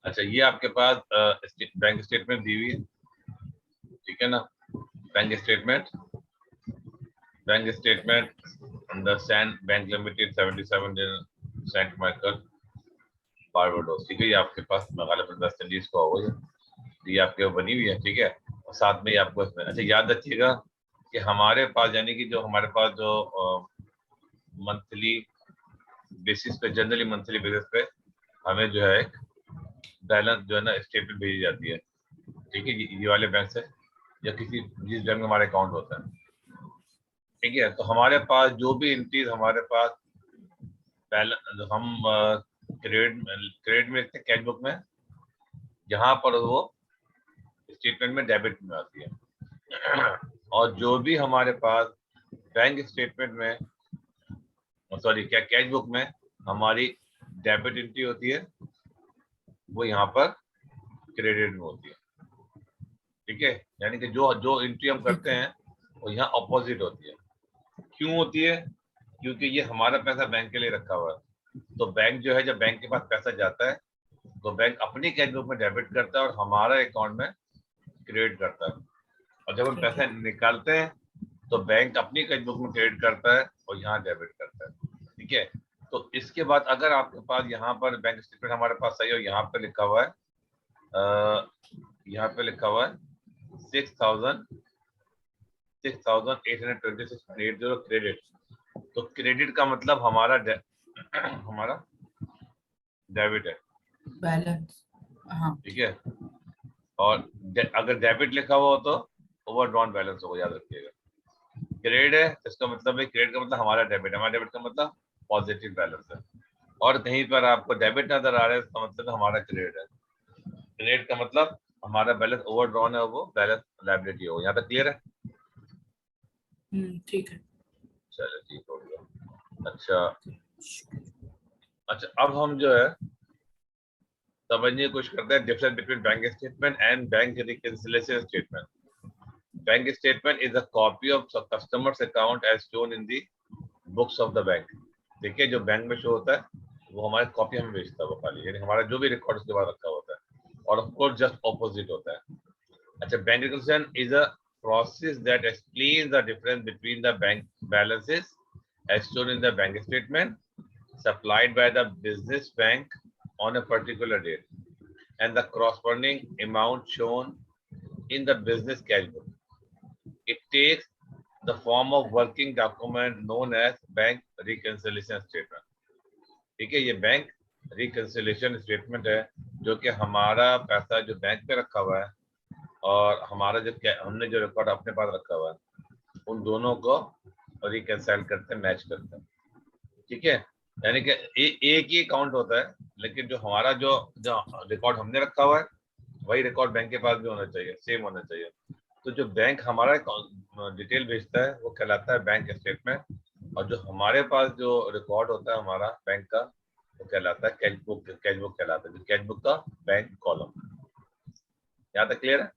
अच्छा, ये आपके पास बैंक स्टेटमेंट दी हुई है, ठीक है ना। Bank statement Understand Bank Limited 77 Saint Michael Barbados, ठीक है। ये आपके पास मेघालय वेस्ट इंडीज का होगा, ये आपके बनी हुई है, ठीक है। और साथ में ये आपको इसमें अच्छा याद रखिएगा कि हमारे पास यानी कि जो हमारे पास जो मंथली बेसिस पे, जनरली मंथली बेसिस पे हमें जो है बैलेंस जो है ना स्टेटमेंट भेजी जाती है, ठीक है, ये वाले बैंक से या किसी जिस बैंक में हमारा अकाउंट होता है, ठीक है। तो हमारे पास जो भी एंट्रीज हमारे पास बैलेंस हम क्रेडिट में लिखते हैं कैश बुक में, यहाँ पर वो स्टेटमेंट में डेबिट में आती है। और जो भी हमारे पास बैंक स्टेटमेंट में, सॉरी क्या कैश बुक में हमारी डेबिट एंट्री होती है, वो यहाँ पर क्रेडिट में होती है, ठीक है। यानी कि जो जो एंट्री हम करते हैं वो यहाँ अपोजिट होती है। क्यों होती है? क्योंकि ये हमारा पैसा बैंक के लिए रखा हुआ है, तो बैंक जो है जब बैंक के पास पैसा जाता है तो बैंक अपनी कैश बुक में डेबिट करता है और हमारा अकाउंट में क्रेडिट करता है। और जब हम पैसे निकालते हैं तो बैंक अपनी कैश बुक में क्रेडिट करता है और यहाँ डेबिट करता है, ठीक है। तो इसके बाद अगर आपके पास यहाँ पर बैंक स्टेटमेंट हमारे पास सही और यहाँ पे लिखा हुआ है यहाँ पे लिखा हुआ है 6,826.80 क्रेडिट, तो क्रेडिट का मतलब हमारा हमारा डेबिट है, बैलेंस, हाँ ठीक है। और अगर डेबिट लिखा हुआ हो तो ओवरड्रॉन बैलेंस होगा, याद रखिएगा। क्रेडिट है इसका मतलब है, क्रेडिट का मतलब हमारा डेबिट, हमारा डेबिट का मतलब पॉजिटिव बैलेंस है। और कहीं पर आपको डेबिट नजर आ रहा है इसका मतलब हमारा क्रेडिट है। क्रेडिट का मतलब हमारा बैलेंस ओवरड्रॉन है, वो बैलेंस लायबिलिटी हो। यहाँ तक क्लियर है? ठीक है। चलो ठीक हो गया। अच्छा अब हम जो है समझने की कोशिश करते हैं difference between bank statement and bank reconciliation statement. Bank statement is a copy of customer's account as shown in the books of the bank. देखिए जो बैंक में शो होता है वो हमारी कॉपी हमें भेजता है, वो खाली यानी हमारा जो भी रिकॉर्ड उसके बाद रखा होता है। और ऑफ कोर्स जस्ट ऑपोजिट होता है। अच्छा, bank reconciliation is a process that explains the difference between the bank balances as shown in the bank statement supplied by the business bank on a particular date and the corresponding amount shown in the business cash book. It takes the form of working document known as bank reconciliation statement. ठीक है, ये bank reconciliation statement है जो कि हमारा पैसा जो bank पे रखा हुआ है और हमारा जो हमने जो रिकॉर्ड अपने पास रखा हुआ है उन दोनों को रिकंसाइल करते हैं, मैच करते हैं, ठीक है। यानी कि एक ही अकाउंट होता है लेकिन जो हमारा जो जो रिकॉर्ड हमने रखा हुआ है वही रिकॉर्ड बैंक के पास भी होना चाहिए, सेम होना चाहिए। तो जो बैंक हमारा डिटेल भेजता है वो कहलाता है बैंक स्टेटमेंट, और जो हमारे पास जो रिकॉर्ड होता है हमारा बैंक का वो कहलाता है कैश बुक कहलाता है, जो कैश बुक का बैंक कॉलम। यहाँ तक क्लियर है?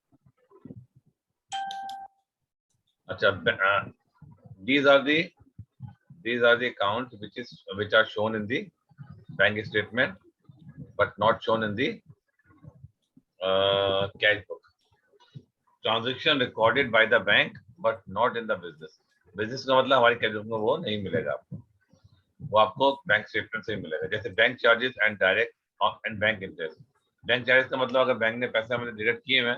अच्छा, these are the accounts which are shown in the bank statement but not shown in the cash book. Transaction recorded by the bank but not in the business. Business का मतलब हमारी cash book में वो नहीं मिलेगा आपको, वो आपको बैंक स्टेटमेंट से ही मिलेगा। जैसे bank charges and direct and bank interest. Bank charges का मतलब अगर बैंक ने पैसे हमें डिडक्ट किए हैं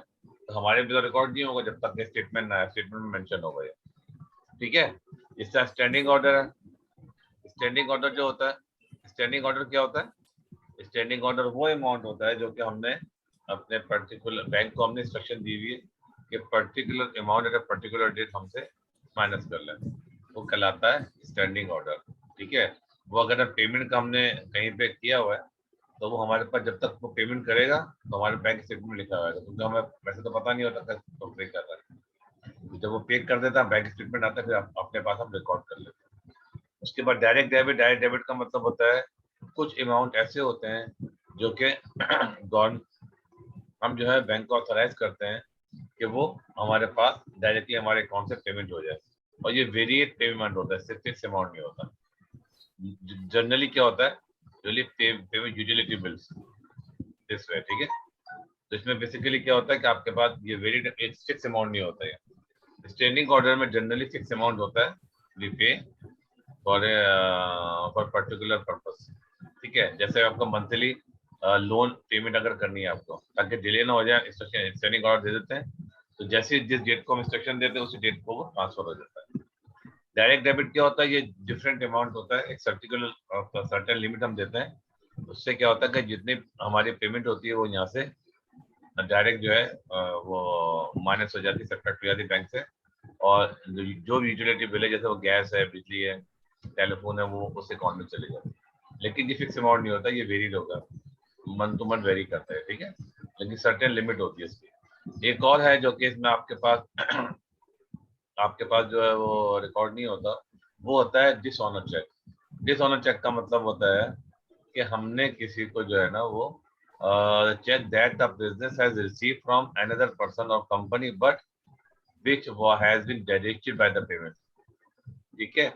तो हमारे भी तो रिकॉर्ड नहीं होगा जब तक स्टेटमेंट ना आए, स्टेटमेंट में मेंशन होगा ये, ठीक है। इसका स्टैंडिंग ऑर्डर है। स्टैंडिंग ऑर्डर जो होता है, स्टैंडिंग ऑर्डर क्या होता है? स्टैंडिंग ऑर्डर वो अमाउंट होता है जो कि हमने अपने पर्टिकुलर बैंक को हमने इंस्ट्रक्शन दी हुई है कि particular amount at a particular date हमसे माइनस कर लें, वो कहलाता है स्टैंडिंग ऑर्डर, ठीक है। वो अगर पेमेंट का हमने कहीं पे किया हुआ है तो वो हमारे पास जब तक वो पेमेंट करेगा तो हमारे बैंक स्टेटमेंट में लिखा हुआ है, क्योंकि हमें वैसे तो पता नहीं होता तो पे कर रहा है। जब वो पे कर देता है बैंक स्टेटमेंट आता है, फिर अपने पास हम रिकॉर्ड कर लेते हैं। उसके बाद डायरेक्ट डेबिट का मतलब होता है कुछ अमाउंट ऐसे होते हैं जो कि हम जो है बैंक को ऑथराइज करते हैं कि वो हमारे पास डायरेक्टली हमारे अकाउंट से पेमेंट हो जाए, और ये वेरिएट पेमेंट होता है, सिर्फ फिक्स अमाउंट नहीं होता। जनरली क्या होता है, payment utility bills, this way, ठीक है। तो इसमें बेसिकली क्या होता है कि आपके पास ये वेरी एक फिक्स अमाउंट नहीं होता है। स्टैंडिंग ऑर्डर में जनरली फिक्स अमाउंट होता है, वी पे फॉर पर्टिकुलर पर्पस, ठीक है। जैसे आपको मंथली लोन पेमेंट अगर करनी है आपको, ताकि डिले ना हो जाए, स्टैंडिंग ऑर्डर दे देते हैं, तो जैसे जिस डेट को हम इंस्ट्रक्शन देते हैं उसी डेट को वो ट्रांसफर हो जाता है। डायरेक्ट डेबिट क्या होता है, ये डिफरेंट अमाउंट होता है, एक सर्टेन लिमिट हम देते हैं। उससे क्या होता है कि जितनी हमारी पेमेंट होती है वो यहाँ से डायरेक्ट जो है वो माइनस हो जाती है, सब्ट्रैक्ट हो जाती है बैंक से, और जो भी यूटिलिटी बिल है, जैसे वो गैस है, बिजली है, टेलीफोन है, वो उस अकाउंट में चले जाते हैं। लेकिन ये फिक्स अमाउंट नहीं होता, ये वेरीड होगा, मंथ टू मंथ वेरी करता है, ठीक है। लेकिन सर्टेन लिमिट होती है इसकी। एक और है जो कि इसमें आपके पास आपके पास जो है वो रिकॉर्ड नहीं होता, वो होता है डिसऑनर चेक। डिसऑनर चेक का मतलब होता है कि हमने किसी को जो है ना वो cheque that the business has receive from another person और कंपनी बट विच वो has been deducted by the payment, ठीक है।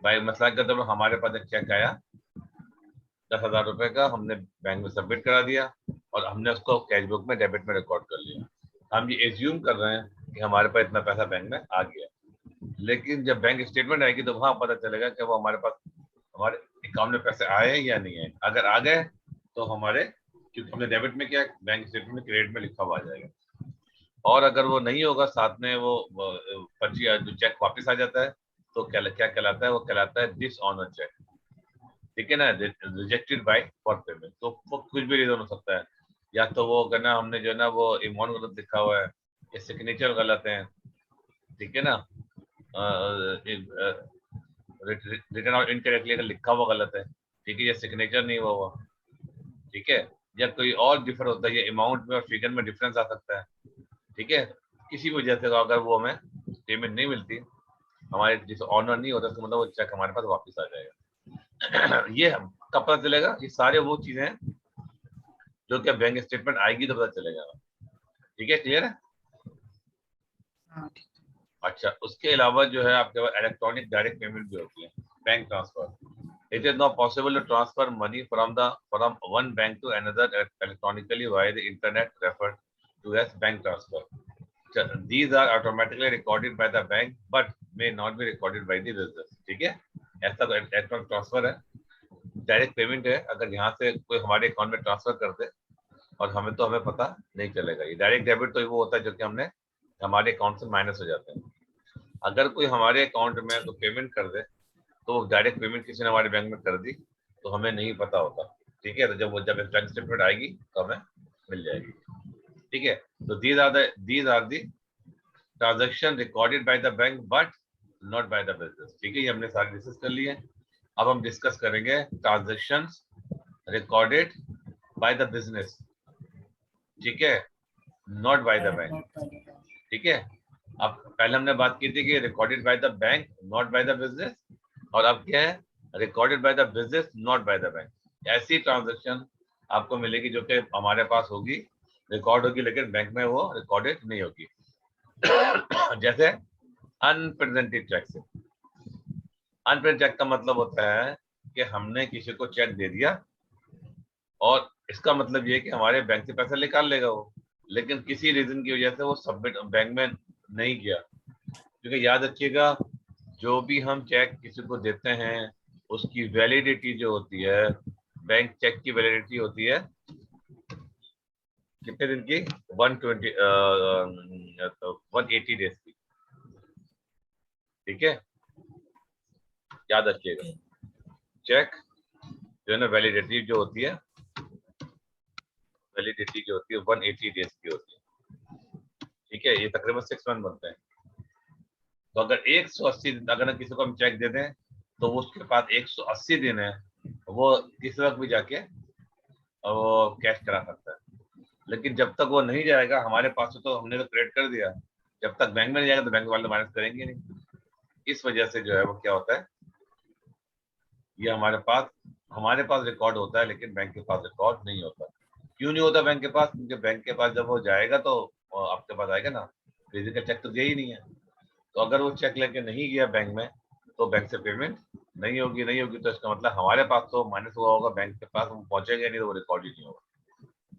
भाई मसला का तो हमारे पास एक चेक आया 10,000 रुपए का, हमने बैंक में सबमिट करा दिया और हमने उसको कैश बुक में डेबिट में रिकॉर्ड कर लिया। हम ये एज्यूम कर रहे हैं कि हमारे पास इतना पैसा बैंक में आ गया, लेकिन जब बैंक स्टेटमेंट आएगी तो वहां पता चलेगा कि वो हमारे पास हमारे अकाउंट में पैसे आए या नहीं आए। अगर आ गए तो हमारे, क्योंकि हमने डेबिट में किया, बैंक स्टेटमेंट में क्रेडिट में लिखा हुआ आ जाएगा। और अगर वो नहीं होगा, साथ में वो पर्ची जो चेक वापस आ जाता है, तो क्या कहलाता है, वो कहलाता है डिसऑनर चेक, ठीक है ना, रिजेक्टेड बाय फॉर पेमेंट। तो वो कुछ भी रीजन हो सकता है, या तो वो करना हमने जो है ना वो अमाउंट गलत लिखा हुआ है, या सिग्नेचर गलत है, ठीक है ना, रिटन आउट इनकरेक्टली अगर लिखा हुआ गलत है, ठीक है, या सिग्नेचर नहीं हुआ, ठीक है, या कोई और डिफर होता है, ये अमाउंट में और फिगर में डिफरेंस आ सकता है, ठीक है। किसी वजह से अगर वो हमें पेमेंट नहीं मिलती, हमारे जिस ऑनर नहीं होता, तो मतलब वो चेक हमारे पास वापस आ जाएगा। ये कब पता चलेगा, ये सारे वो चीजें हैं जो कि बैंक स्टेटमेंट आएगी तो पता चलेगा, ठीक है, क्लियर है। हाँ ठीक है। अच्छा, उसके अलावा जो है आपके पास इलेक्ट्रॉनिक डायरेक्ट पेमेंट भी होती है, bank transfer. It is not possible to transfer money from one bank to another electronically via the internet, referred to as bank transfer. These are automatically recorded by the bank but may not be recorded by the business, ठीक है। ऐसा तो electronic transfer है, direct payment है, अगर यहाँ से कोई हमारे अकाउंट में ट्रांसफर कर दे और हमें पता नहीं चलेगा। ये डायरेक्ट डेबिट तो वो होता है जो कि हमने हमारे अकाउंट से माइनस हो जाते हैं। अगर कोई हमारे अकाउंट में तो पेमेंट कर दे, तो डायरेक्ट पेमेंट किसी ने हमारे बैंक में कर दी, तो हमें नहीं पता होता, ठीक है। तो जब बैंक स्टेटमेंट आएगी तो हमें मिल जाएगी, ठीक है। तो these are the transaction recorded by the bank but not by the business, ठीक है। ये हमने सारे डिस्कस कर लिए। अब हम डिस्कस करेंगे transaction recorded by the business, ठीक है, नॉट बाय द बैंक, ठीक है। अब पहले हमने बात की थी कि recorded by the bank not by the business, और अब क्या है, recorded by the business not by the bank. ऐसी ट्रांजेक्शन आपको मिलेगी जो कि हमारे पास होगी, रिकॉर्ड होगी, लेकिन बैंक में वो रिकॉर्डेड नहीं होगी। जैसे अनप्रेजेंटेड चेक से। अनप्रेजेंटेड चेक का मतलब होता है कि हमने किसी को चेक दे दिया और इसका मतलब ये कि हमारे बैंक से पैसा निकाल लेगा वो, लेकिन किसी रीजन की वजह से वो सबमिट बैंक में नहीं किया। क्योंकि याद रखिएगा, जो भी हम चेक किसी को देते हैं उसकी वैलिडिटी जो होती है, बैंक चेक की वैलिडिटी होती है कितने दिन की, 180 डेज की, ठीक है, याद रखिएगा। चेक जो है ना वैलिडिटी जो होती है 180 डेज की होती है, ठीक है। ये तकरीबन 6 मंथ बनते हैं। तो अगर 180 दिन अगर किसी को हम चेक दे दें तो वो उसके पास 180 दिन है, वो किसी वक्त भी जाके वो कैश करा सकता है। लेकिन जब तक वो नहीं जाएगा हमारे पास, तो हमने तो क्रेडिट कर दिया, जब तक बैंक में नहीं जाएगा तो बैंक वाले माइनस करेंगे नहीं। इस वजह से जो है वो क्या होता है, ये हमारे पास रिकॉर्ड होता है, लेकिन बैंक के पास रिकॉर्ड नहीं होता। क्यों नहीं होता बैंक के पास? क्योंकि बैंक के पास जब वो जाएगा तो आपके पास आएगा ना, फिजिकल चेक तो गया ही नहीं है। तो अगर वो चेक लेके नहीं गया बैंक में, तो बैंक से पेमेंट नहीं होगी तो इसका मतलब हमारे पास तो माइनस हुआ होगा, बैंक के पास वो पहुंचेगा नहीं, तो वो रिकॉर्ड ही नहीं होगा।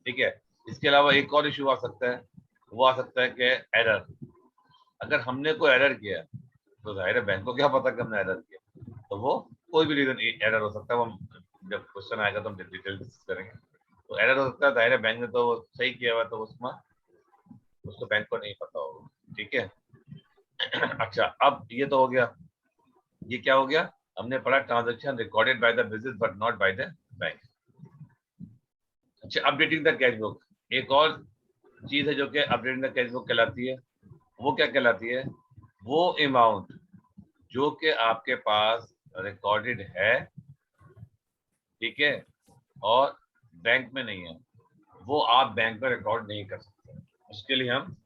ठीक है। इसके अलावा एक और इशू आ सकता है, वो आ सकता है कि एरर। अगर हमने कोई एरर किया तो जाहिर है बैंक को क्या पता कि हमने एरर किया, तो वो कोई भी रीजन एरर हो सकता है। वो हम जब क्वेश्चन आएगा तो हम डिटेल डिस्कस करेंगे। तो एरर हो सकता है, जाहिर है बैंक ने तो सही किया हुआ तो उसमें उसको बैंक को नहीं पता होगा, ठीक है। अच्छा, अब ये तो हो गया। ये क्या हो गया, हमने पढ़ा transaction recorded by the business but not by the bank. अच्छा, अपडेटिंग द कैश बुक, एक और चीज है जो कि अपडेटिंग द कैश बुक कहलाती है। वो क्या कहलाती है, वो अमाउंट जो कि आपके पास रिकॉर्डेड है, ठीक है, और बैंक में नहीं है, वो आप बैंक में रिकॉर्ड नहीं कर सकते। उसके लिए हम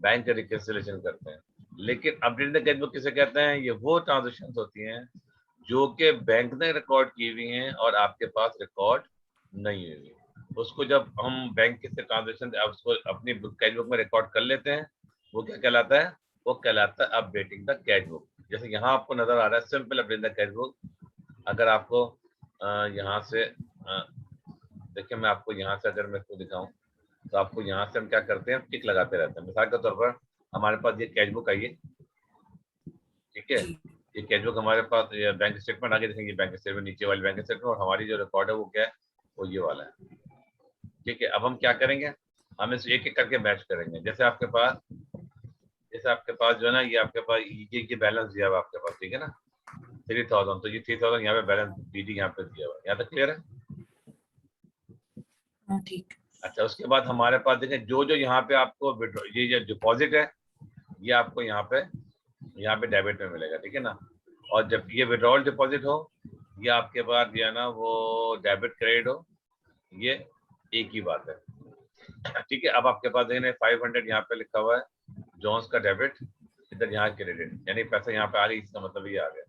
बैंक का रिकंसिलिएशन करते हैं। लेकिन अपडेटिंग द कैश बुक किसे कहते हैं, ये वो ट्रांजेक्शन होती हैं जो कि बैंक ने रिकॉर्ड की हुई हैं और आपके पास रिकॉर्ड नहीं हुई। उसको जब हम बैंक के से ट्रांजेक्शन उसको अपनी कैश बुक में रिकॉर्ड कर लेते हैं, वो क्या कहलाता है, वो कहलाता है अपडेटिंग द कैश बुक। जैसे यहाँ आपको नजर आ रहा है simple updating the cash book. अगर आपको यहाँ से देखिए, मैं आपको यहाँ से अगर मैं इसको दिखाऊं तो आपको यहाँ से हम क्या करते हैं, टिक लगाते रहते हैं। मिसाल के तौर पर हमारे पास ये कैश बुक आई है, ठीक है, ये कैश बुक हमारे पास, बैंक स्टेटमेंट आगे देखेंगे, बैंक स्टेटमेंट नीचे वाली बैंक स्टेटमेंट, और हमारी जो रिकॉर्ड है वो क्या है, वो ये वाला है, ठीक है। अब हम क्या करेंगे, हम इस एक एक करके मैच करेंगे। जैसे आपके पास जो है ना, ये आपके पास ये बैलेंस दिया हुआ आपके पास, ठीक है ना, 3000, तो ये 3000 यहाँ पे बैलेंस डी यहाँ पे दिया हुआ है। यहाँ तक क्लियर है? हाँ ठीक। अच्छा, उसके बाद हमारे पास देखें जो जो यहाँ पे आपको ये जो डिपॉजिट है, ये आपको यहाँ पे डेबिट में मिलेगा, ठीक है ना। और जब ये विड्रॉल डिपॉजिट हो, ये आपके पास जो है ना वो डेबिट क्रेडिट हो, ये एक ही बात है, ठीक है। अब आपके पास देखें 500 यहाँ पे लिखा हुआ है, जोन्स का डेबिट, इधर यहाँ क्रेडिट, यानी पैसा यहाँ पे आ रही, इसका मतलब ये आ गया।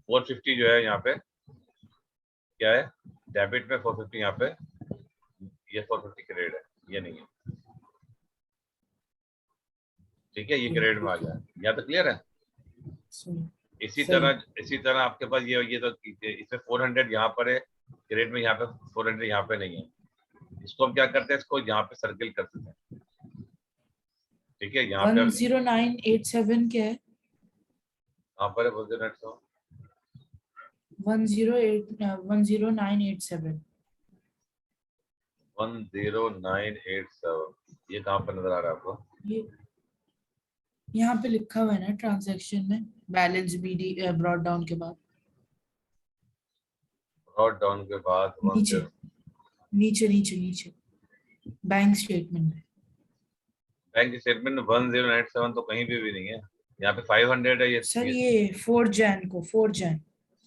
450 जो है यहाँ पे क्या है, डेबिट में 450 यहाँ पे, ये 450 क्रेडिट है, ये नहीं है, ठीक है, ये क्रेडिट में आ गया। यहाँ तक क्लियर है? इसी तरह आपके पास ये तो इसमें 400 यहाँ पर है क्रेडिट में, यहाँ पे 400 यहाँ पे नहीं है। इसको हम क्या करते हैं, इसको यहाँ पे सर्किल करते हैं, ठीक है। यहाँ पे 10987 क्या है? यहाँ पर है 10987। 10987, ये कहाँ पर नजर आ रहा है आपको? ये यहाँ पे लिखा हुआ है ना ट्रांजैक्शन में, बैलेंस बीडी ब्रॉट डाउन के बाद, ब्रॉट डाउन के बाद नीचे नीचे नीचे नीचे बैंक स्टेटमेंट में। बैंक स्टेटमेंट में 1097 तो कहीं भी नहीं है। यहाँ पे 500 है, सर ये 4 जैन को, 4 जैन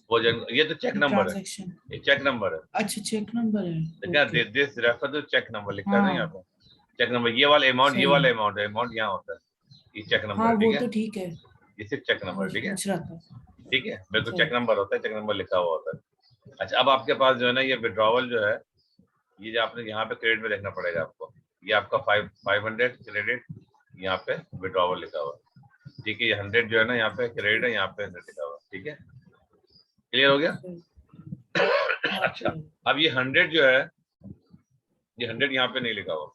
वो ये तो चेक नंबर है, ट्रांजैक्शन। ये चेक नंबर है। अच्छा, चेक नंबर है। देखा, this refer to cheque number लिखा है ना यहाँ हाँ पे, चेक नंबर, ये वाला अमाउंट, ये सही वाला है। अमाउंट यहाँ होता है, ये चेक नंबर हाँ है, वो ठीक है। तो ठीक है, ये सिर्फ चेक नंबर, ठीक है, पूछ रहा था। ठीक है, बिल्कुल सही। चेक नंबर होता है, चेक नंबर लिखा हुआ होता है। अच्छा, अब आपके पास जो है ना ये विड्रॉवल जो है, ये जो आपने यहाँ पे क्रेडिट में देखना पड़ेगा आपको, ये आपका 500 क्रेडिट, यहाँ पे विड्रॉवल लिखा हुआ है, ठीक है। ये 100 जो है ना यहाँ पे क्रेडिट है, यहाँ पे 100 लिखा हुआ है, ठीक है। क्लियर हो गया? अच्छा, अब ये 100 जो है, ये 100 यहाँ पे नहीं लिखा हुआ,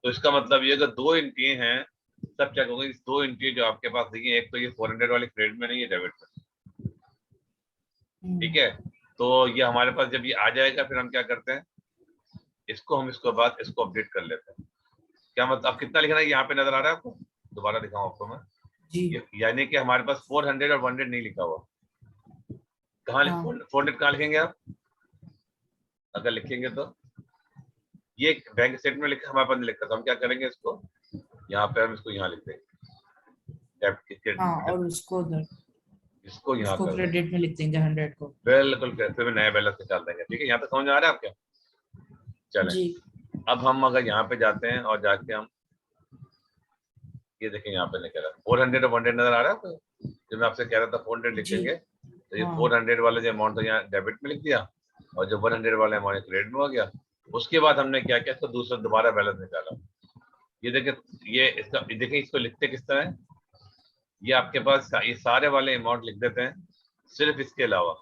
तो इसका मतलब ये अगर दो एंट्री हैं, सब चेक होंगे। इस दो एंट्री जो आपके पास देखिए, एक तो ये 400 वाली क्रेडिट में नहीं है, डेबिट में, ठीक है। तो ये हमारे पास जब ये आ जाएगा, फिर हम क्या करते हैं, इसको बाद इसको अपडेट कर लेते हैं। क्या मतलब, अब कितना लिखना है यहाँ पे नजर आ रहा है आपको? दोबारा दिखाऊं आपको मैं, यानी कि हमारे पास 400 और 100 नहीं लिखा हुआ। कहाँ 400 कहाँ लिखेंगे आप? अगर लिखेंगे तो ये बैंक स्टेटमेंट में लिखा, हमारे पास नहीं लिखा, तो हम क्या करेंगे, इसको यहाँ पे हम इसको यहाँ लिख देंगे, और उसको इसको यहाँ कर क्रेडिट में लिख देंगे 100 को। बिल्कुल, फिर नया बैलेंस निकाल देंगे, ठीक है। यहाँ तक समझ आ रहा है आपके? चलें, अब हम अगर यहाँ पे जाते हैं और जाके हम ये देखें, यहाँ पे निकल रहा है 400 और 100 नजर आ रहा है आपको? जो मैं आपसे कह रहा था 400 लिखेंगे, तो ये 400 वाला जो अमाउंट था यहाँ डेबिट में लिख दिया, और जो 100 वाला अमाउंट क्रेडिट में हो गया। उसके बाद हमने क्या किया, इसको दूसरा दोबारा बैलेंस निकाला। ये देखिए, इसको लिखते किस तरह है, ये आपके पास ये सारे वाले अमाउंट लिख देते हैं, सिर्फ इसके अलावा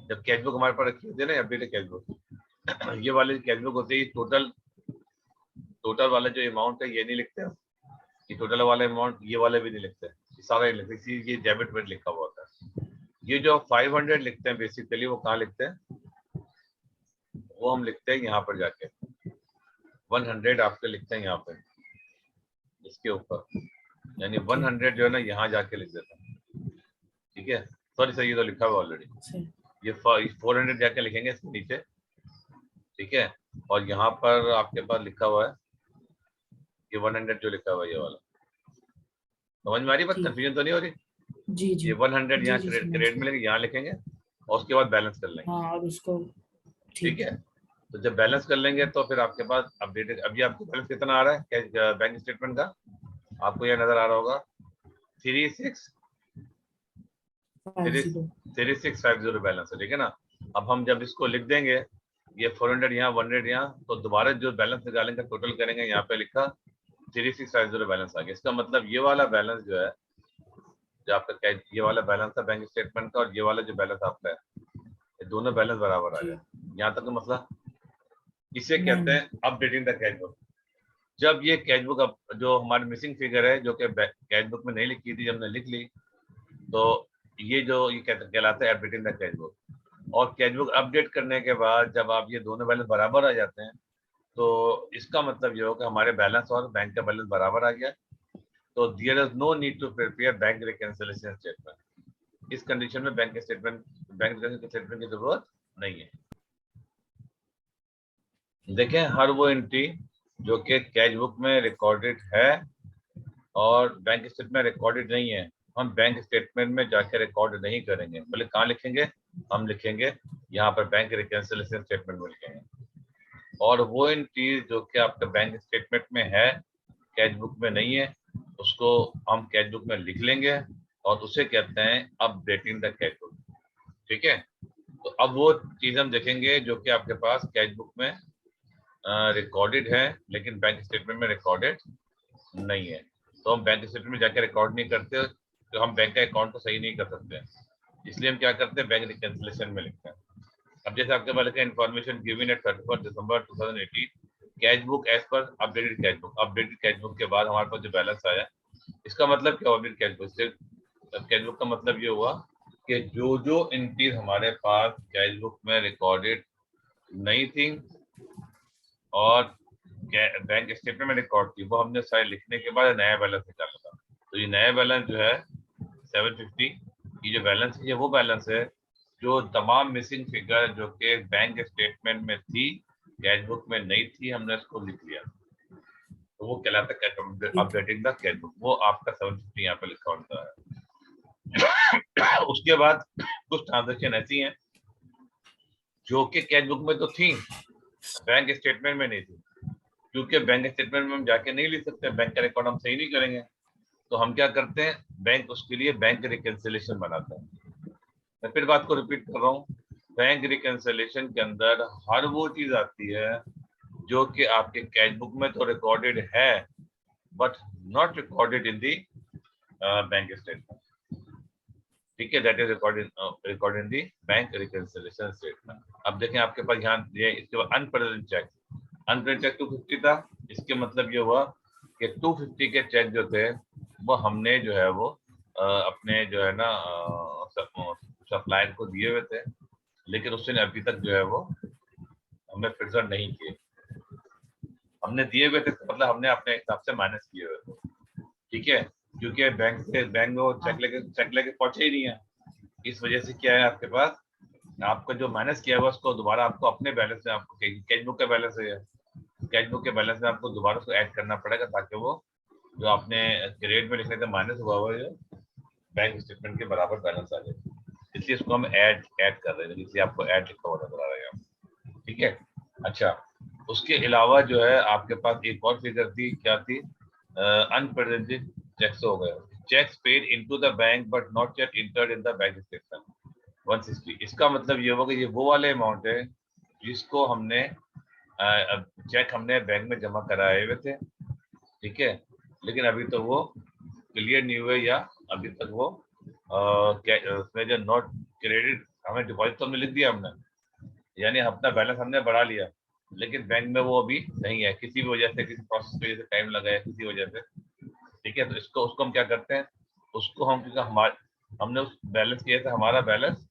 जब कैश बुक हमारे पास रखी होती है ना, अपडेटेड कैश बुक, ये वाले कैश बुक होते हैं, टोटल वाला जो अमाउंट है ये नहीं लिखते हैं, ये टोटल वाला अमाउंट ये वाले भी नहीं लिखते हैं, ये सारा नहीं लिखते, इसी ये डेबिट में लिखा हुआ होता है। ये जो 500 लिखते हैं बेसिकली वो कहाँ लिखते हैं, वो हम लिखते हैं यहाँ पर जाके, 100 आपके लिखते हैं यहाँ पे इसके ऊपर, यानी 100 जो है ना यहाँ जाके लिख देता हूँ, ठीक है। सॉरी सर, ये तो लिखा हुआ ऑलरेडी, ये 400 जाके लिखेंगे इसके नीचे, ठीक है। और यहाँ पर आपके पास लिखा हुआ है ये 100 जो लिखा हुआ है ये वाला, समझ में आ रही बात, कंफ्यूजन तो नहीं हो रही? जी जी, ये 100 यहाँ क्रेडिट में लेंगे, यहाँ लिखेंगे और उसके बाद बैलेंस कर लेंगे। हाँ, और उसको ठीक है। तो जब बैलेंस कर लेंगे तो फिर आपके पास अपडेटेड, अभी आपको बैलेंस कितना आ रहा है बैंक स्टेटमेंट का, आपको यह नजर आ रहा होगा 3650 बैलेंस है, ठीक है ना। अब हम जब इसको लिख देंगे ये 400 यहाँ 100 यहाँ, तो दोबारा जो बैलेंस निकालेंगे टोटल करेंगे, यहाँ पे लिखा 3650 बैलेंस आ गया। इसका मतलब ये वाला बैलेंस जो है, जो आपका ये वाला बैलेंस है बैंक स्टेटमेंट का, और ये वाला जो बैलेंस आपका है, ये दोनों बैलेंस बराबर आ गए। यहाँ तक का मसला, इसे कहते हैं अपडेटिंग द कैश बुक। जब ये कैश बुक जो हमारी मिसिंग फिगर है, जो कि कैश बुक में नहीं लिखी थी, हमने लिख ली, तो ये कहलाता है अपडेटिंग द कैश बुक। और कैश बुक अपडेट करने के बाद जब आप ये दोनों बैलेंस बराबर आ जाते हैं, तो इसका मतलब ये हो कि हमारे बैलेंस और बैंक का बैलेंस बराबर आ गया, तो there is no need to prepare bank reconciliation statement. इस कंडीशन में बैंक स्टेटमेंट की जरूरत नहीं है। देखें, हर वो एंट्री जो कि कैश बुक में रिकॉर्डेड है और बैंक स्टेटमेंट रिकॉर्डेड नहीं है, हम बैंक स्टेटमेंट में जाके रिकॉर्ड नहीं करेंगे। बोले कहाँ लिखेंगे? हम लिखेंगे यहाँ पर बैंक रिकंसिलिएशन स्टेटमेंट में लिखेंगे। और वो एंट्री जो कि आपका बैंक स्टेटमेंट में है, कैश बुक में नहीं है, उसको हम कैश बुक में लिख लेंगे और उसे कहते हैं अपडेटिंग द कैश बुक, ठीक है। तो अब वो चीज हम देखेंगे जो कि आपके पास कैश बुक में रिकॉर्डेड है लेकिन बैंक स्टेटमेंट में रिकॉर्डेड नहीं है। तो हम बैंक स्टेटमेंट में जाकर रिकॉर्ड नहीं करते, तो हम बैंक का अकाउंट को सही नहीं कर सकते, इसलिए हम क्या करते हैं, बैंक रिकंसिलिएशन में लिखते हैं। अब जैसे आपके पास information given at 31 December 2018 cash book as per updated cash book. Updated cash book के बाद हमारे पास जो बैलेंस आया, इसका मतलब क्या हुआ? Updated cash book, cash book का मतलब ये हुआ कि जो जो एंट्रीज हमारे पास कैश बुक में रिकॉर्डेड नहीं थी और बैंक स्टेटमेंट में रिकॉर्ड थी, वो हमने सारे लिखने के बाद नया बैलेंस निकाला था। तो ये नया बैलेंस जो है 750, ये जो बैलेंस है ये वो बैलेंस है जो तमाम मिसिंग फिगर जो कि बैंक स्टेटमेंट में थी कैश बुक में नहीं थी, हमने इसको लिख लिया, तो वो कहलाता है अपडेटिंग द कैश बुक। वो आपका 750 यहाँ पे लिखा होता है। उसके बाद कुछ ट्रांजेक्शन ऐसी हैं जो कि कैश बुक में तो थी, बैंक स्टेटमेंट में नहीं थी, क्योंकि बैंक स्टेटमेंट में हम जाके नहीं लिख सकते, बैंक का रिकॉर्ड हम सही नहीं करेंगे, तो हम क्या करते हैं, बैंक उसके लिए बैंक रिकंसिलिएशन बनाता है। मैं फिर बात को रिपीट कर रहा हूँ, बैंक रिकंसिलिएशन के अंदर हर वो चीज आती है जो कि आपके कैश बुक में तो रिकॉर्डेड है but not recorded in the bank statement, ठीक है, that is recorded in the bank reconciliation statement. अब देखें आपके पास यहाँ ये, इसके बाद अनप्रेजेंट चेक, अनप्रेजेंट चेक 250 था, इसके मतलब ये हुआ कि 250 के चेक जो थे वो हमने जो है वो अपने जो है ना सप्लायर को दिए हुए थे, लेकिन उसने अभी तक जो है वो हमें प्रेजेंट नहीं किए। हमने दिए हुए थे मतलब हमने अपने हिसाब से माइनस किए हुए थे, ठीक है, क्योंकि बैंक में वो चेक लेके पहुंचे ही नहीं है। इस वजह से क्या है, आपके पास आपका जो माइनस किया हुआ उसको दोबारा आपको अपने बैलेंस में, आपको कैश बुक का बैलेंस है, कैश बुक के बैलेंस में आपको दोबारा उसको ऐड करना पड़ेगा ताकि वो जो आपने क्रेडिट में लिखने का माइनस हुआ हुआ है बैंक स्टेटमेंट के बराबर बैलेंस आ जाए, इसलिए इसको हम ऐड कर रहे हैं, इसलिए आपको ऐड लिखा हुआ नजर आ रहा है, ठीक है। अच्छा, उसके अलावा जो है आपके पास एक और फिगर थी, क्या थी, अनप्रेजेंटेड चेक्स हो गए, checks paid into the bank but not yet entered in the bank statement 160। इसका मतलब ये होगा कि ये वो वाले अमाउंट है जिसको हमने चेक हमने बैंक में जमा कराए हुए थे, ठीक है, लेकिन अभी तो वो क्लियर नहीं हुए या अभी तक वो उसमें जो नॉट क्रेडिट, हमें डिपॉजिट तो हमने लिख दिया हमने, यानी अपना बैलेंस हमने बढ़ा लिया, लेकिन बैंक में वो अभी नहीं है, किसी भी वजह से, किसी प्रोसेस की वजह से टाइम लगा है, किसी वजह से, ठीक है। तो उसको हम क्या करते हैं, उसको हम, क्योंकि हमने उस बैलेंस किया था, हमारा बैलेंस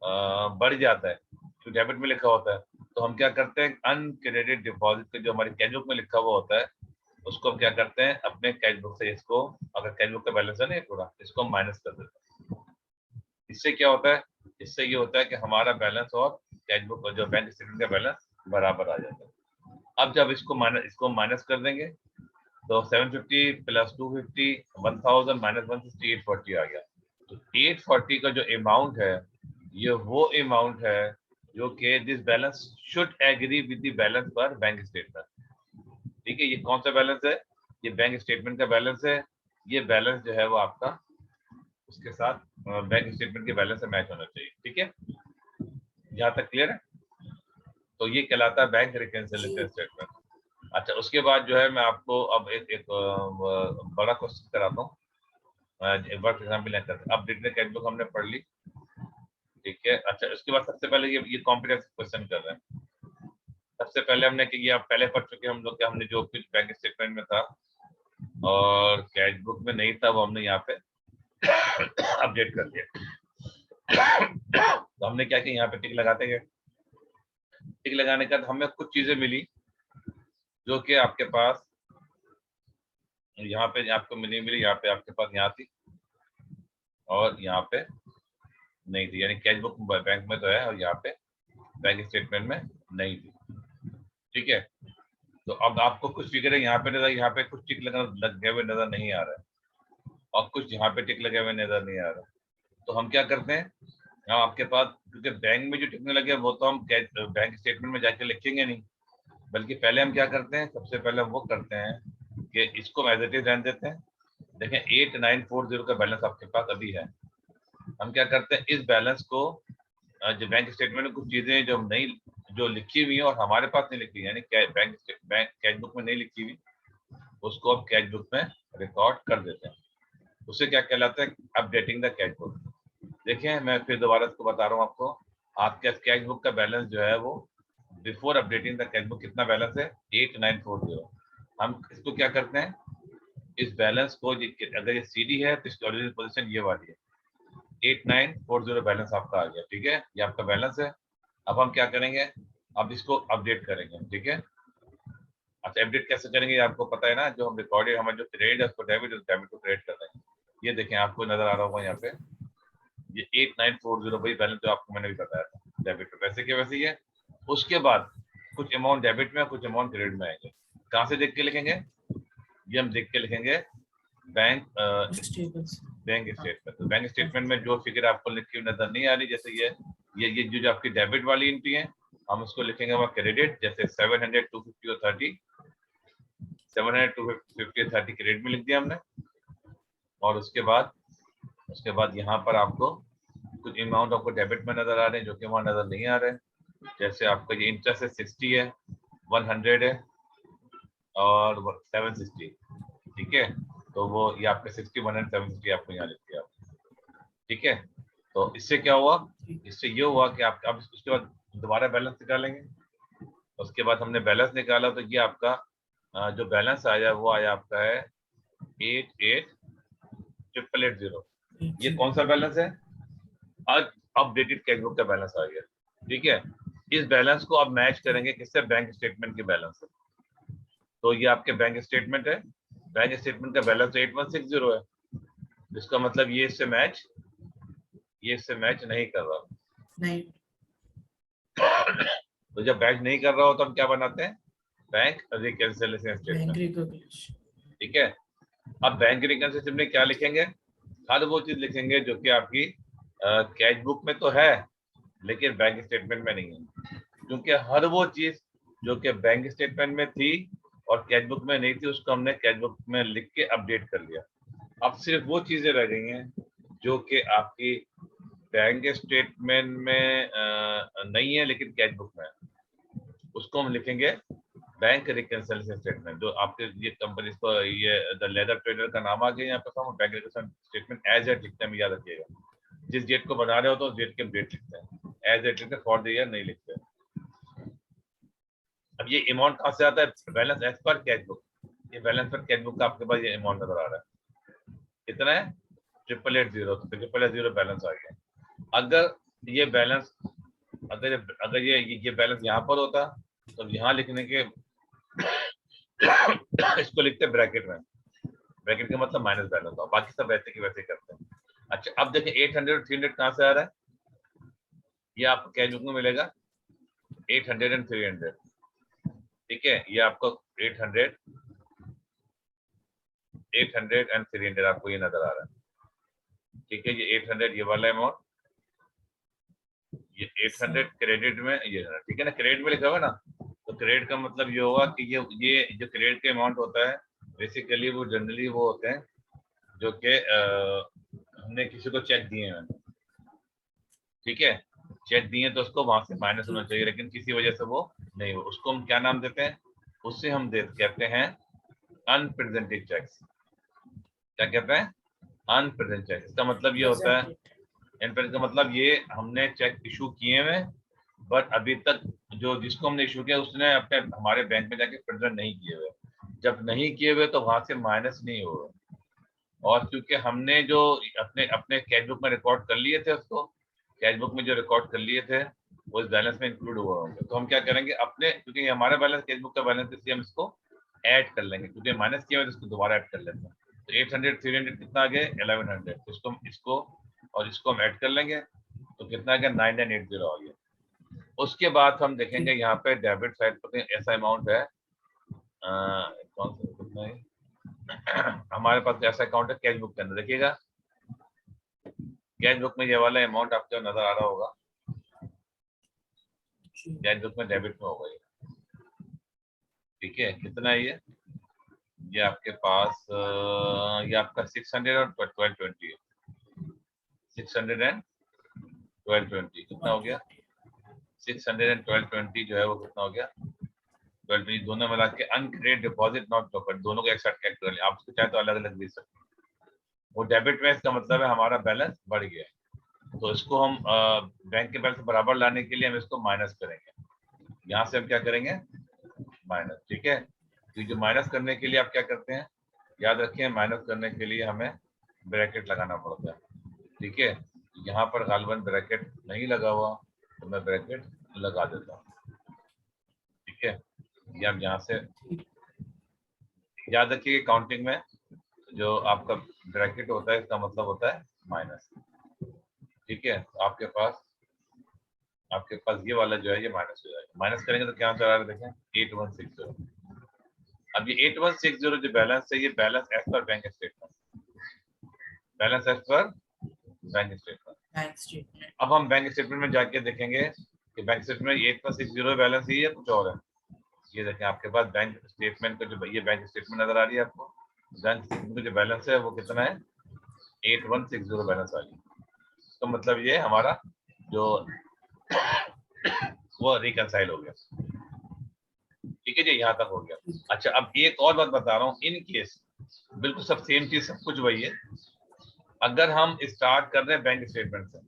बढ़ जाता है, जो डेबिट में लिखा होता है, तो हम क्या करते हैं, अनक्रेडिटेड डिपॉजिट का जो हमारे कैश बुक में लिखा हुआ होता है, उसको हम क्या करते हैं, अपने कैश बुक से इसको, अगर कैश बुक का बैलेंस है ना थोड़ा, इसको हम माइनस कर देते हैं। इससे क्या होता है, इससे ये होता है कि हमारा बैलेंस और कैश बुक, जो बैंक स्टेटमेंट का बैलेंस बराबर आ जाता है। अब जब इसको माइनस कर देंगे, तो 750 प्लस 250 1000 माइनस 160 840 आ गया। तो 840 का जो अमाउंट है, ये वो अमाउंट है जो कि this balance should agree with the balance per bank statement. ठीक है, ये कौन सा बैलेंस है, ये बैंक स्टेटमेंट का बैलेंस है। ये बैलेंस जो है वो आपका उसके साथ बैंक स्टेटमेंट के बैलेंस से मैच होना चाहिए। ठीक है, यहाँ तक क्लियर है। तो ये कहलाता है बैंक रिकंसिलिएशन स्टेटमेंट। अच्छा, उसके बाद जो है मैं आपको अब एक बड़ा क्वेश्चन कराता हूँ, एक बार एग्जाम्पल करते हैं। अब डिटेल कैश बुक हमने पढ़ ली, ठीक है। अच्छा, उसके बाद सबसे पहले ये कॉम्पिटेंस क्वेश्चन कर रहे हैं। सबसे पहले हमने किया, पहले पढ़ चुके हम लोग, हमने जो कुछ बैंक स्टेटमेंट में था और कैश बुक में नहीं था, वो हमने यहाँ पे अपडेट कर दिया। तो हमने क्या किया, यहाँ पे टिक लगाते गए। टिक लगाने के बाद हमें कुछ चीजें मिली जो कि आपके पास यहाँ पे आपको मिली, यहाँ पे आपके पास यहाँ थी और यहाँ पे नहीं थी, यानी कैश बुक बैंक में तो है और यहाँ पे बैंक स्टेटमेंट में नहीं थी। ठीक है, तो अब आपको कुछ फिगर यहाँ पे नजर, यहाँ पे कुछ टिक लगे हुए नजर नहीं आ रहा है और कुछ यहाँ पे टिक लगे हुए नजर नहीं आ रहा। तो हम क्या करते हैं, हम आपके पास, क्योंकि बैंक में जो टिकने लगे वो तो हम बैंक स्टेटमेंट में जाके लिखेंगे नहीं, बल्कि पहले हम क्या करते हैं, सबसे पहले हम वो करते हैं कि इसको एज इट इज रहने देते हैं। देखें 8940 का बैलेंस आपके पास अभी है। हम क्या करते हैं, इस बैलेंस को, जो बैंक स्टेटमेंट में कुछ चीजें जो नहीं, जो लिखी हुई है और हमारे पास नहीं लिखी, यानी बैंक कैश बुक में नहीं लिखी हुई, उसको अब कैश बुक में रिकॉर्ड कर देते हैं। उसे क्या कहलाता है, अपडेटिंग द कैश बुक। देखिए मैं फिर दोबारा इसको बता रहा हूँ आपको, आपके कैश बुक का बैलेंस जो है वो before updating the cash book कितना बैलेंस है, 8940। हम इसको क्या करते हैं, इस बैलेंस को, अगर ये सीडी है तो इसकी ओरिजिनल पोजीशन ये वाली है, 8940 बैलेंस आपका आ गया। ठीक है, ये आपका बैलेंस है। अब हम क्या करेंगे, अब इसको अपडेट करेंगे। ठीक है, अच्छा अपडेट कैसे करेंगे, आपको पता है ना, जो हम रिकॉर्डेड, हमारे जो क्रेडिट है उसको डेबिट, डेबिट को क्रेडिट कर देंगे। ये देखें आपको नजर आ रहा होगा यहाँ पे, ये 8940 वही बैलेंस जो आपको मैंने भी बताया था, डेबिट पे वैसे के वैसे ही है। उसके बाद कुछ अमाउंट डेबिट में, कुछ अमाउंट क्रेडिट में आएंगे। कहाँ से देख के लिखेंगे, ये हम देख के लिखेंगे बैंक स्टेटमेंट। तो बैंक स्टेटमेंट में जो फिगर आपको लिखी हुई नजर नहीं आ रही, जैसे ये जो आपकी डेबिट वाली एंट्री है, हम उसको लिखेंगे वहाँ क्रेडिट, जैसे 700 250 और 30, 700 250 30 क्रेडिट में लिख दिया हमने। और उसके बाद यहाँ पर आपको कुछ अमाउंट आपको डेबिट में नजर आ रहे हैं जो कि वहाँ नजर नहीं आ रहे हैं। जैसे आपका ये इंटरेस्ट है 60 है, 100 है और 760। ठीक है, तो वो ये आपके 61 एंड 760 आपको यहाँ लिख दिया। ठीक है, तो इससे क्या हुआ, इससे ये हुआ कि आप अब उसके बाद दोबारा बैलेंस निकालेंगे। उसके बाद हमने बैलेंस निकाला तो ये आपका जो बैलेंस आया वो आया आपका है 888880। ये कौन सा बैलेंस है, आज अपडेटेड कैश बुक का बैलेंस आ गया। ठीक है, इस बैलेंस को अब मैच करेंगे किससे, बैंक स्टेटमेंट के बैलेंस से। तो ये आपके बैंक स्टेटमेंट है, बैंक स्टेटमेंट का बैलेंस 8160 है, इसका मतलब ये इससे मैच नहीं कर रहा। नहीं। तो जब बैंक नहीं कर रहा हो तो हम क्या बनाते हैं, बैंक रिकंसिलिएशन स्टेटमेंट। ठीक है, अब बैंक रिकंसिलिएशन में क्या लिखेंगे, हर वो चीज लिखेंगे जो कि आपकी कैश बुक में तो है लेकिन बैंक स्टेटमेंट में नहीं है, क्योंकि हर वो चीज जो कि बैंक स्टेटमेंट में थी और कैश बुक में नहीं थी उसको हमने कैश बुक में लिख के अपडेट कर लिया। अब सिर्फ वो चीजें रह गई हैं जो कि आपकी बैंक स्टेटमेंट में नहीं है लेकिन कैश बुक में है, उसको हम लिखेंगे बैंक रिकंसिलिएशन स्टेटमेंट। जो आपके ये कंपनी को, ये द लेदर ट्रेडर का नाम आ गया यहाँ पे, हम bank reconciliation statement as at लिखते हैं, याद रखिएगा। जिस डेट को बना रहे हो तो उस डेट के डेट लिखते हैं, एज एट लिखते हैं, फॉर द ईयर नहीं लिखते। अब ये अमाउंट कहाँ से आता है? Balance as per cash book. ये बैलेंस पर कैश बुक का आपके पास ये अमाउंट नजर आ रहा है, कितना है? 8880। तो 8880 बैलेंस आ गया। अगर ये बैलेंस, अगर ये बैलेंस यहाँ पर होता तो यहाँ लिखने के इसको लिखते ब्रैकेट में। ब्रैकेट का मतलब माइनस बैलेंस होता, बाकी सब वैसे के वैसे करते हैं। अच्छा अब देखिए 800 और 300 कहाँ से आ रहा है? ये आपको कैश बुक में मिलेगा 800 एंड 300। ठीक है, ये आपको 800 एंड 300 आपको ये नजर आ रहा है। ठीक है, ये 800 ये वाला अमाउंट, ये 800 क्रेडिट में ये है, ठीक है ना, क्रेडिट में लिखा हुआ ना। तो क्रेडिट का मतलब ये होगा कि ये जो क्रेडिट के अमाउंट होता है बेसिकली वो जनरली वो होते हैं जो कि हमने किसी को चेक दिए हैं, ठीक है, चेक दिए तो उसको वहां से माइनस होना चाहिए, लेकिन किसी वजह से वो नहीं हो, उसको हम क्या नाम देते हैं? उससे हम कहते हैं अनप्रेजेंटेड चेक्स। क्या कहते हैं? Unpresented cheque. इसका मतलब ये होता है, इनप्रेजेंट का मतलब ये हमने चेक इशू किए हुए बट अभी तक जो जिसको हमने इशू किया उसने अपने हमारे बैंक में जाके प्रेजेंट नहीं किए हुए। जब नहीं किए हुए तो वहां से माइनस नहीं होगा, और क्योंकि हमने जो अपने अपने कैश बुक में रिकॉर्ड कर लिए थे, उसको कैश बुक में जो रिकॉर्ड कर लिए थे वो इस बैलेंस में इंक्लूड हुआ होंगे। तो हम क्या करेंगे अपने, क्योंकि ये हमारा बैलेंस कैश बुक का बैलेंस, इसलिए हम इसको ऐड कर लेंगे, क्योंकि माइनस किया हुआ है तो इसको दोबारा ऐड कर लेते हैं। तो 800 300 कितना आ गया? 1100। इसको और इसको हम ऐड कर लेंगे तो कितना आ गया? 9980 आ गया। उसके बाद हम देखेंगे यहाँ पे डेबिट साइड पर ऐसा अमाउंट है, कौन सा कितना है हमारे पास ऐसा अकाउंट है कैश बुक के अंदर, देखिएगा कैश बुक में ये वाला अमाउंट आपको नजर आ रहा होगा, कैश बुक में डेबिट में होगा ये। ठीक है, कितना है ये आपके पास ये आपका 600 और 1220 है। 600 एंड 1220 कितना हो गया? 600 एंड 1220 जो है वो कितना हो गया? 1220 दोनों मिला के अनक्रेडिट डिपॉजिट नॉट प्रॉफिट, दोनों को एक साथ कैलकुलेट कर लिया। आप उसको चाहे तो अलग अलग भी सकते हैं। वो डेबिट में इसका मतलब है हमारा बैलेंस बढ़ गया है, तो इसको हम बैंक के बैलेंस बराबर लाने के लिए हम इसको माइनस करेंगे। यहाँ से हम क्या करेंगे? माइनस। ठीक है, तो जो माइनस करने के लिए आप क्या करते हैं, याद रखिए माइनस करने के लिए हमें ब्रैकेट लगाना पड़ता है। ठीक है, यहाँ पर गालबन ब्रैकेट नहीं लगा हुआ तो मैं ब्रैकेट लगा देता हूँ। ठीक है, ये आप यहाँ से याद रखिए काउंटिंग में जो आपका ब्रैकेट होता है इसका मतलब होता है माइनस। ठीक है, तो आपके पास ये वाला जो है ये माइनस हो जाएगा। माइनस करेंगे तो क्या चला रहा है देखें 8160। अब ये 8160 जो बैलेंस है ये balance as per bank statement, balance as per bank statement. अब हम बैंक स्टेटमेंट में जाके देखेंगे कि बैंक स्टेटमेंट में 8160 बैलेंस ही है कुछ और है। ये देखें आपके पास बैंक स्टेटमेंट का जो ये बैंक स्टेटमेंट नजर आ रही है आपको, बैंक स्टेटमेंट का जो बैलेंस है वो कितना है? 8160 बैलेंस आ गया। तो मतलब ये हमारा जो वो रिकनसाइल हो गया। ठीक है जी, यहाँ तक हो गया। अच्छा अब एक और बात बता रहा हूँ, इन केस बिल्कुल सब सेम चीज सब कुछ वही है, अगर हम स्टार्ट कर रहे हैं बैंक स्टेटमेंट से,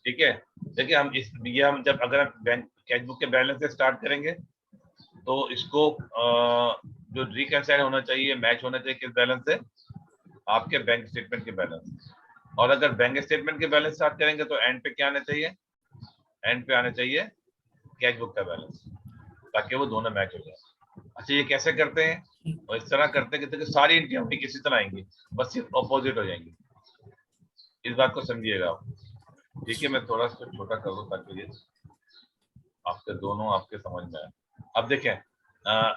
ठीक है, देखिए हम जब अगर हम बैंक कैश बुक के बैलेंस से स्टार्ट करेंगे तो इसको जो रिकनसाइल होना चाहिए, मैच होना चाहिए किस बैलेंस से? आपके बैंक स्टेटमेंट के बैलेंस। और अगर बैंक स्टेटमेंट के बैलेंस स्टार्ट करेंगे तो एंड पे क्या आना चाहिए? एंड पे आना चाहिए कैश बुक का बैलेंस, ताकि वो दोनों मैच हो जाए। अच्छा ये कैसे करते हैं? और इस तरह करते हैं कि सारी एंट्रियां किसी तरह आएंगी, बस सिर्फ अपोजिट हो जाएंगी। इस बात को समझिएगा आप। ठीक है, मैं थोड़ा सा छोटा कर दूं ताकि ये आपके दोनों आपके समझ में आए। अब देखें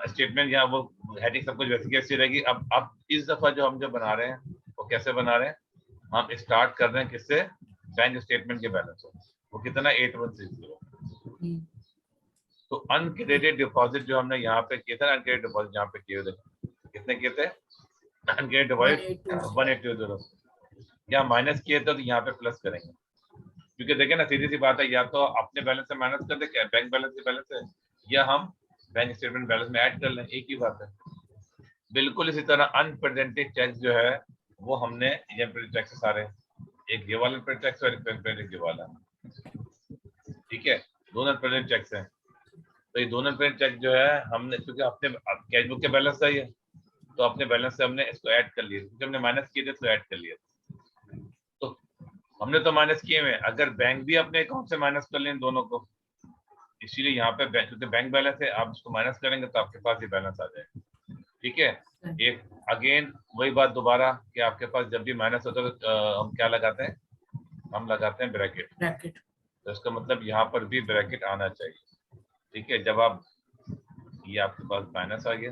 स्टेटमेंट यहाँ वो हेडिंग सब कुछ वैसी कैसी रहेगी। अब इस दफा जो हम बना रहे हैं वो कैसे बना रहे हैं? हम स्टार्ट कर रहे हैं किससे? बैंक स्टेटमेंट के बैलेंस से। वो कितना? 8160। तो अनक्रेडिटेड डिपॉजिट जो हमने यहाँ पे किए थे, अनक्रेडिटेड डिपॉजिट यहाँ पे किए थे, कितने किए थे? Uncredited deposit 1820। यहाँ माइनस किए थे तो यहाँ पे प्लस करेंगे, क्योंकि देखें ना सीधी सी बात है, या तो अपने बैलेंस से माइनस कर दे बैंक बैलेंस के बैलेंस से, या हम बैंक स्टेटमेंट बैलेंस में ऐड कर लें, एक ही बात है। बिल्कुल इसी तरह अनप्रेजेंटेड टैक्स जो है वो हमने ये टैक्स सारे, एक ये वाला टैक्स और एक ये वाला, ठीक है, दोनों अनप्रेजेंटेड टैक्स हैं। तो ये दोनों पे चेक जो है हमने, क्योंकि अपने कैश बुक के बैलेंस है ये, तो अपने बैलेंस से हमने इसको ऐड कर लिया, क्योंकि हमने माइनस किए थे तो ऐड कर लिया। तो हमने तो माइनस किए हुए, अगर बैंक भी अपने अकाउंट से माइनस कर लें दोनों को, इसीलिए यहाँ पे क्योंकि बैंक बैलेंस है, आप उसको माइनस करेंगे तो आपके पास ये बैलेंस आ जाएगा। ठीक है, एक अगेन वही बात दोबारा कि आपके पास जब भी माइनस होता है तो हम क्या लगाते हैं, हम लगाते हैं ब्रैकेट। तो इसका मतलब यहाँ पर भी ब्रैकेट आना चाहिए। ठीक है, जब आप, ये आपके पास माइनस आ गया,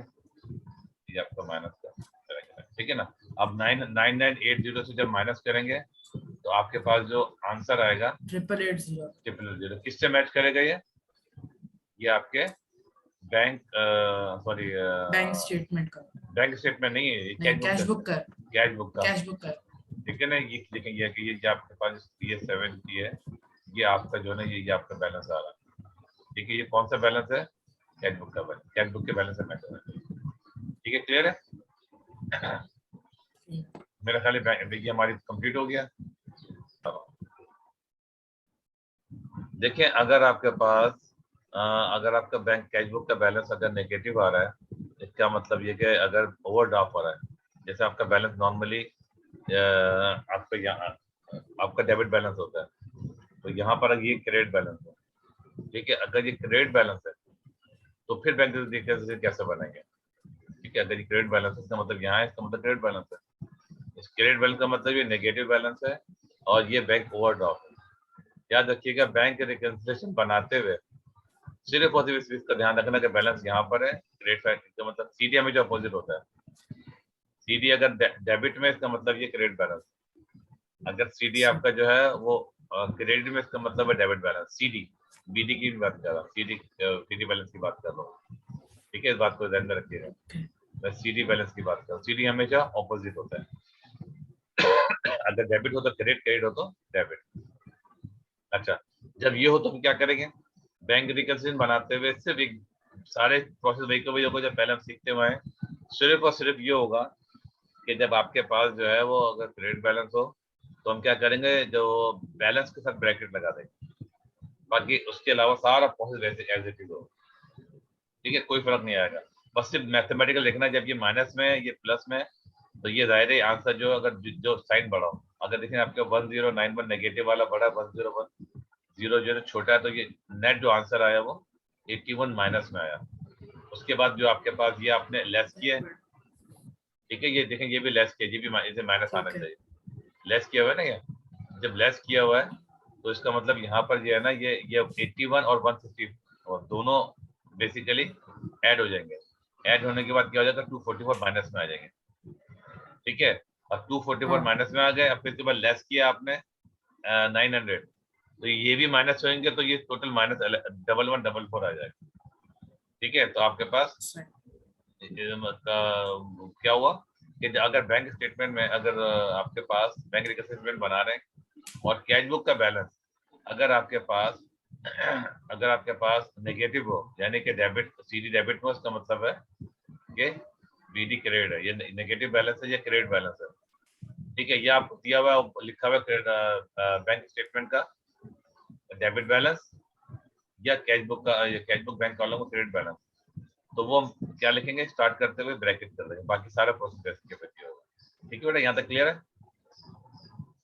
ये आपका माइनस का ब्रैकेट है, ठीक है ना। अब 9980 से जब माइनस करेंगे तो आपके पास जो आंसर आएगा 8880 किससे मैच करेगा ये आपके बैंक सॉरी बैंक स्टेटमेंट का, बैंक स्टेटमेंट नहीं है, कैश बुक का, ठीक है ना। ये देखें ये जो आपके पास ये 70 है, ये आपका जो है ना ये आपका बैलेंस आ रहा है। ठीक है, ये कौन सा बैलेंस है, कैश बुक का बैलेंस, कैश बुक के बैलेंस से मैच होना चाहिए। ठीक है, क्लियर है। मेरा ख्याल है ये हमारी कंप्लीट हो गया। देखें, अगर आपके पास अगर आपका बैंक कैश बुक का बैलेंस अगर नेगेटिव आ रहा है, इसका मतलब ये कि अगर ओवरड्राफ्ट हो रहा है, जैसे आपका बैलेंस नॉर्मली आपका यहाँ आपका डेबिट बैलेंस होता है, तो यहाँ पर ये क्रेडिट बैलेंस है। ठीक है, अगर ये क्रेडिट बैलेंस है तो फिर बैंक डिटेल्स कैसे बनेंगे। ठीक है, अगर ये क्रेडिट बैलेंस है इसका मतलब यहाँ है, इसका मतलब क्रेडिट बैलेंस है। इस क्रेडिट बैलेंस का मतलब ये नेगेटिव बैलेंस है और ये बैंक ओवरड्राफ्ट है। याद रखिएगा, बैंक रिकंसिलिएशन बनाते हुए सिर्फ और सिर्फ इस चीज का ध्यान रखना कि बैलेंस यहाँ पर है, क्रेडिट साइड का मतलब सीडी हमेशा अपोजिट होता है। सीडी अगर डेबिट में, इसका मतलब ये क्रेडिट बैलेंस, अगर सीडी आपका जो है वो क्रेडिट में, इसका मतलब है डेबिट बैलेंस। सीडी बीडी की बात कर रहा हूँ, सीडी बैलेंस की बात कर रहा हूँ। ठीक है, इस बात को ध्यान में रखिएगा, मैं सीडी बैलेंस की बात कर रहा हूँ। सीडी हमेशा ऑपोजिट होता है। अगर डेबिट हो तो क्रेडिट हो तो डेबिट। अच्छा, जब ये हो तो हम क्या करेंगे, बैंक रिकंसिलिएशन बनाते हुए सिर्फ एक सारे प्रोसेस वही को होगा जब पहले हम सीखते हुए हैं। सिर्फ और सिर्फ ये होगा कि जब आपके पास जो है वो अगर क्रेडिट बैलेंस हो तो हम क्या करेंगे, जो बैलेंस के साथ ब्रैकेट लगा देंगे, बाकी उसके अलावा सारा प्रोसेस वैसे एज इट इज हो। ठीक है, कोई फर्क नहीं आएगा, बस सिर्फ मैथमेटिकल देखना, जब ये माइनस में ये प्लस में, तो ये जाहिर है आंसर जो अगर जो साइन बढ़ा हो, अगर देखें आपके 1091 नेगेटिव वाला बड़ा 101 छोटा है, तो ये नेट जो आंसर आया वो 81 माइनस में आया। उसके बाद जो आपके पास ये आपने लेस किया है, ठीक है, ये देखें ये भी लेस किया, ये भी इसे माइनस आना चाहिए, लेस किया हुआ है ना ये, जब लेस किया हुआ है तो इसका मतलब यहाँ पर जो है ना ये 81 और 160 और दोनों बेसिकली ऐड हो जाएंगे। ऐड होने के बाद क्या हो जाएगा, 244 माइनस में आ जाएंगे। ठीक है, अब 244 माइनस में आ गए, अब फिर उसके बाद लेस किया आपने 900, तो ये भी माइनस होंगे, तो ये टोटल माइनस 1144 आ जाएगा। ठीक है, तो आपके पास क्या हुआ कि अगर बैंक स्टेटमेंट में अगर आपके पास बैंक स्टेटमेंट बना रहे हैं और कैश बुक का बैलेंस अगर आपके पास नेगेटिव हो, यानी कि डेबिट सीडी डेबिट में, उसका मतलब है कि बीडी क्रेडिट है, ये नेगेटिव बैलेंस है, ये क्रेडिट बैलेंस है। ठीक है, ये आप दिया हुआ लिखा हुआ बैंक स्टेटमेंट का डेबिट बैलेंस या कैश बुक बैंक वालों को क्रेडिट बैलेंस, तो वो हम क्या लिखेंगे, स्टार्ट करते हुए ब्रैकेट कर देंगे, बाकी सारा प्रोसेस के होगा। ठीक है बेटा, यहाँ तक क्लियर है।